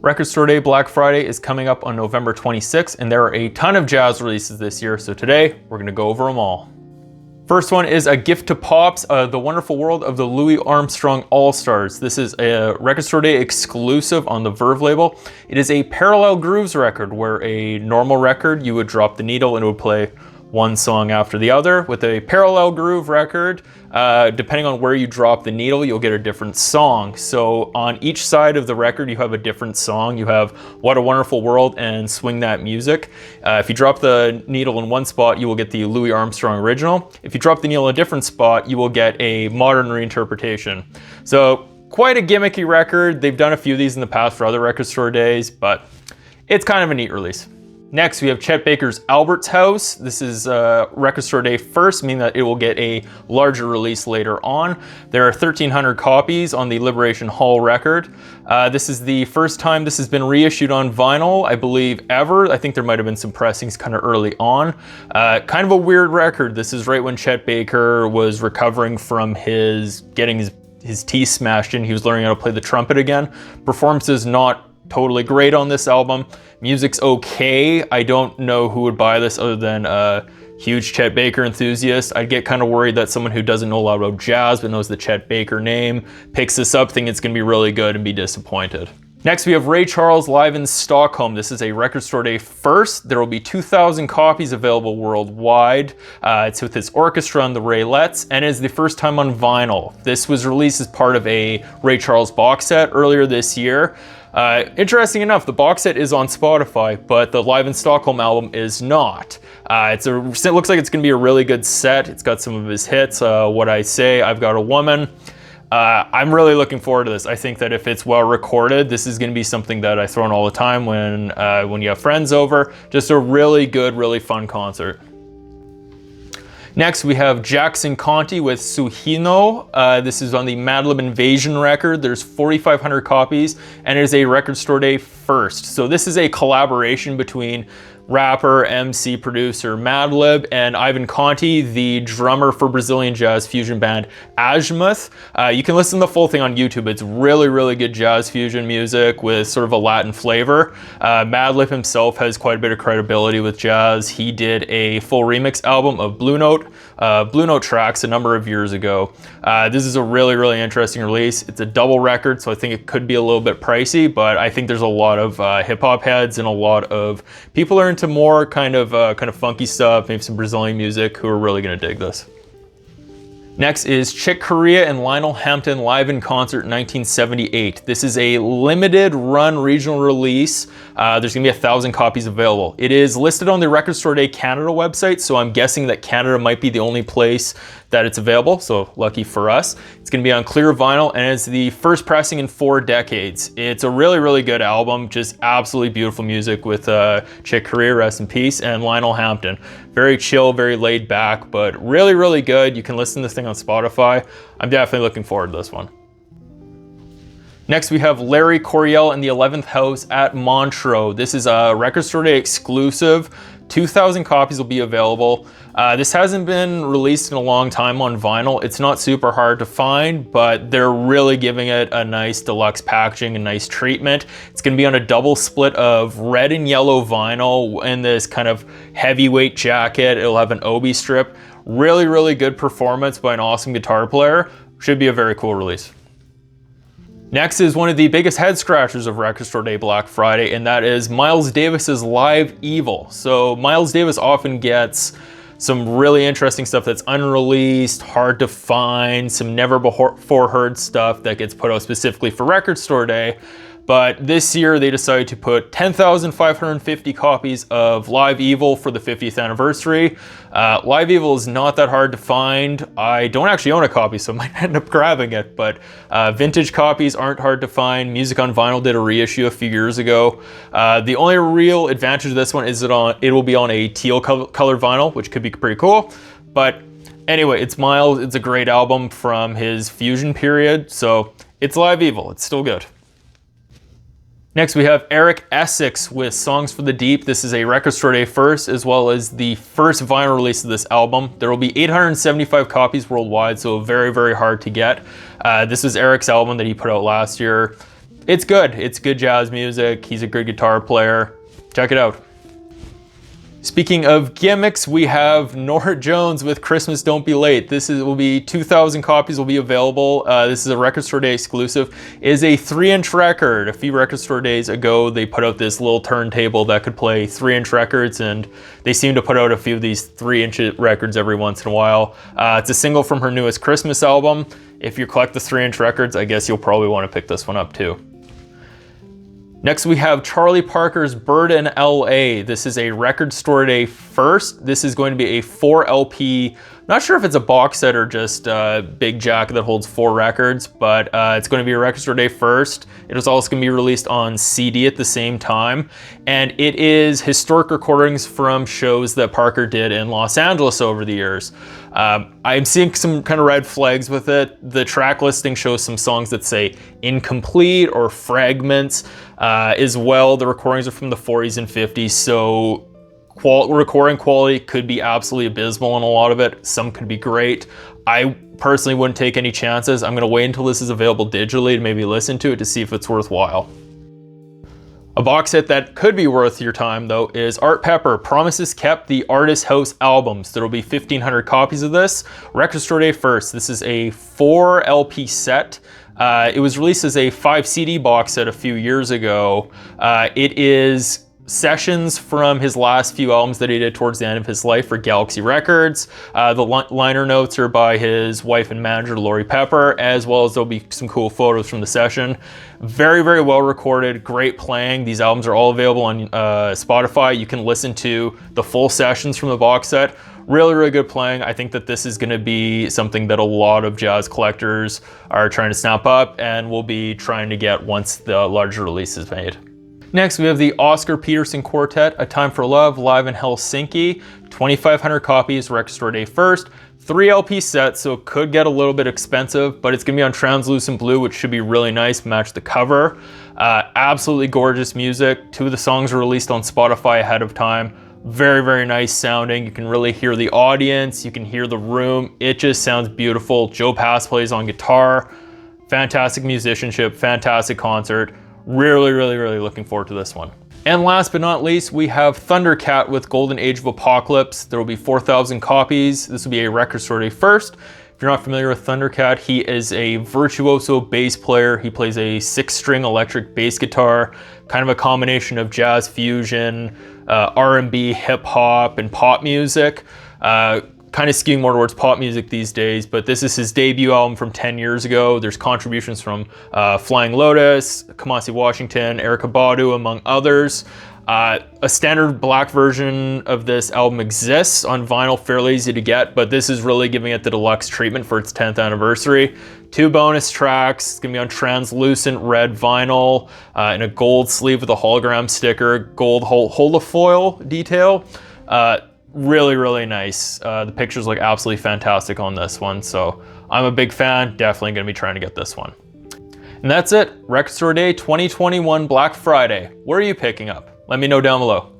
Record Store Day Black Friday is coming up on November 26th, and there are a ton of jazz releases this year, so today we're going to go over them all. First one is A Gift to Pops, The Wonderful World of the Louis Armstrong All-Stars. This is a Record Store Day exclusive on the Verve label. It is a parallel grooves record where a normal record, you would drop the needle and it would play one song after the other. With a parallel groove record, depending on where you drop the needle, you'll get a different song. So on each side of the record, you have a different song. You have What a Wonderful World and Swing That Music. If you drop the needle in one spot, you will get the Louis Armstrong original. If you drop the needle in a different spot, you will get a modern reinterpretation. So quite a gimmicky record. They've done a few of these in the past for other record store days, but it's kind of a neat release. Next, we have Chet Baker's Albert's House. This is Record Store Day first, meaning that it will get a larger release later on. There are 1,300 copies on the Liberation Hall record. This is the first time this has been reissued on vinyl, I believe, ever. I think there might have been some pressings kind of early on. Kind of a weird record. This is right when Chet Baker was recovering from getting his teeth smashed in. He was learning how to play the trumpet again. Performances not totally great on this album. Music's okay. I don't know who would buy this other than a huge Chet Baker enthusiast. I'd get kind of worried that someone who doesn't know a lot about jazz but knows the Chet Baker name picks this up thinking it's going to be really good and be disappointed. Next, we have Ray Charles live in Stockholm. This is a Record Store Day first. There will be 2,000 copies available worldwide. It's with his orchestra and the Raelettes, and is the first time on vinyl. This was released as part of a Ray Charles box set earlier this year. Interesting enough, the box set is on Spotify, but the Live in Stockholm album is not. It looks like it's going to be a really good set. It's got some of his hits, What I Say, I've Got a Woman. I'm really looking forward to this. I think that if it's well recorded, this is going to be something that I throw in all the time when you have friends over. Just a really good, really fun concert. Next, we have Jackson Conti with SUJINHO. This is on the Madlib Invasion record. There's 4,500 copies, and it is a Record Store Day first. So this is a collaboration between rapper, MC, producer Madlib and Ivan Conti, the drummer for Brazilian jazz fusion band Azimuth. You can listen to the full thing on YouTube. It's really, really good jazz fusion music with sort of a Latin flavor. Madlib himself has quite a bit of credibility with jazz. He did a full remix album of Blue Note tracks a number of years ago. This is a really, really interesting release. It's a double record, so I think it could be a little bit pricey, but I think there's a lot of hip-hop heads and a lot of people are into more kind of funky stuff, maybe some Brazilian music, who are really going to dig this. Next is Chick Corea and Lionel Hampton live in concert 1978. This is a limited run regional release. There's gonna be 1,000 copies available. It is listed on the Record Store Day Canada website, so I'm guessing that Canada might be the only place that it's available, so lucky for us. It's gonna be on clear vinyl, and it's the first pressing in 4 decades. It's a really, really good album, just absolutely beautiful music with Chick Corea, rest in peace, and Lionel Hampton. Very chill, very laid back, but really, really good. You can listen to this thing on Spotify. I'm definitely looking forward to this one. Next, we have Larry Coryell in the 11th House at Montreux. This is a Record Store Day exclusive. 2,000 copies will be available. This hasn't been released in a long time on vinyl. It's not super hard to find, but they're really giving it a nice deluxe packaging, a nice treatment. It's gonna be on a double split of red and yellow vinyl in this kind of heavyweight jacket. It'll have an obi strip. Really, really good performance by an awesome guitar player. Should be a very cool release. Next is one of the biggest head scratchers of Record Store Day Black Friday, and that is Miles Davis's Live Evil. So Miles Davis often gets some really interesting stuff that's unreleased, hard to find, some never before heard stuff that gets put out specifically for Record Store Day. But this year they decided to put 10,550 copies of Live Evil for the 50th anniversary. Live Evil is not that hard to find. I don't actually own a copy, so I might end up grabbing it, but vintage copies aren't hard to find. Music on Vinyl did a reissue a few years ago. The only real advantage of this one is that it will be on a teal color vinyl, which could be pretty cool. But anyway, it's Miles. It's a great album from his fusion period, so it's Live Evil. It's still good. Next, we have Eric ESSIX with Songs for the Deep. This is a Record Store Day first, as well as the first vinyl release of this album. There will be 875 copies worldwide, so very, very hard to get. This was Eric's album that he put out last year. It's good. It's good jazz music. He's a good guitar player. Check it out. Speaking of gimmicks, we have Norah Jones with Christmas Don't Be Late. Will be 2,000 copies will be available. This is a Record Store Day exclusive. It is a 3-inch record. A few Record Store Days ago, they put out this little turntable that could play 3-inch records, and they seem to put out a few of these 3-inch records every once in a while. It's a single from her newest Christmas album. If you collect the 3-inch records, I guess you'll probably want to pick this one up too. Next we have Charlie Parker's Bird in LA. This is a Record Store Day first. This is going to be a 4 LP, not sure if it's a box set or just a big jack that holds 4 records, but it's going to be a Record Store Day first. It is also going to be released on CD at the same time. And it is historic recordings from shows that Parker did in Los Angeles over the years. I'm seeing some kind of red flags with it. The track listing shows some songs that say incomplete or fragments as well. The recordings are from the 40s and 50s, so recording quality could be absolutely abysmal in a lot of it. Some could be great. I personally wouldn't take any chances. I'm gonna wait until this is available digitally to maybe listen to it to see if it's worthwhile. A box set that could be worth your time though is Art Pepper, Promises Kept, the Artist House albums. There will be 1,500 copies of this. Record Store Day first. This is a 4 LP set. It was released as a 5 CD box set a few years ago. It is sessions from his last few albums that he did towards the end of his life for Galaxy Records. The liner notes are by his wife and manager, Lori Pepper, as well as there'll be some cool photos from the session. Very, very well recorded, great playing. These albums are all available on Spotify. You can listen to the full sessions from the box set. Really, really good playing. I think that this is going to be something that a lot of jazz collectors are trying to snap up and will be trying to get once the larger release is made. Next, we have the Oscar Peterson Quartet, A Time for Love, live in Helsinki. 2,500 copies, Record Store Day first. 3 LP set, so it could get a little bit expensive, but it's gonna be on translucent blue, which should be really nice, match the cover. Absolutely gorgeous music. 2 of the songs were released on Spotify ahead of time. Very, very nice sounding. You can really hear the audience, you can hear the room. It just sounds beautiful. Joe Pass plays on guitar. Fantastic musicianship, fantastic concert. Really, really, really looking forward to this one. And last but not least, we have Thundercat with Golden Age of Apocalypse. There will be 4,000 copies. This will be a Record Store Day first. If you're not familiar with Thundercat, he is a virtuoso bass player. He plays a 6-string electric bass guitar, kind of a combination of jazz fusion, R&B, hip hop, and pop music. Kind of skewing more towards pop music these days, but this is his debut album from 10 years ago. There's contributions from Flying Lotus, Kamasi Washington, Erykah Badu, among others. A standard black version of this album exists on vinyl, fairly easy to get, but this is really giving it the deluxe treatment for its 10th anniversary. 2 bonus tracks. It's gonna be on translucent red vinyl in a gold sleeve with a hologram sticker, gold holofoil detail. Really, really nice. The pictures look absolutely fantastic on this one, so I'm a big fan. Definitely gonna be trying to get this one. And that's it. Record Store Day 2021 Black Friday. What are you picking up? Let me know down below.